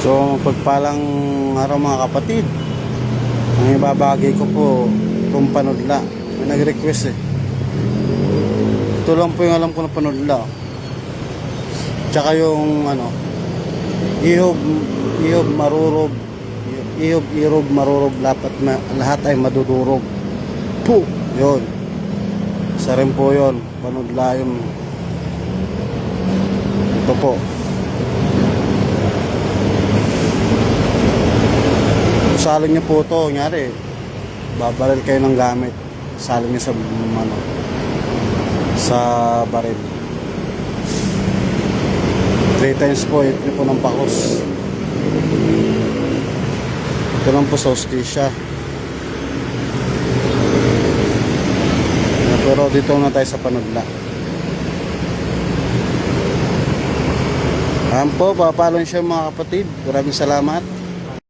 So pagpalang araw mga kapatid, ang ibabagay ko po itong panudla. May nag-request eh. Ito lang po yung alam ko na panudla. Tsaka yung ano, ihob marurob, ihob marurob, lahat ay madudurog po, yun. Isa rin po yun, panudla yung ito po. Salin niyo po ito, kunyari babaril kayo ng gamit, salin niyo sa ano, sa baril 3 times po, ito po ng pakos. Ito lang po sa hostisya. Pero dito na tayo sa panudla. Ayan po, papalon siya mga kapatid. Maraming salamat.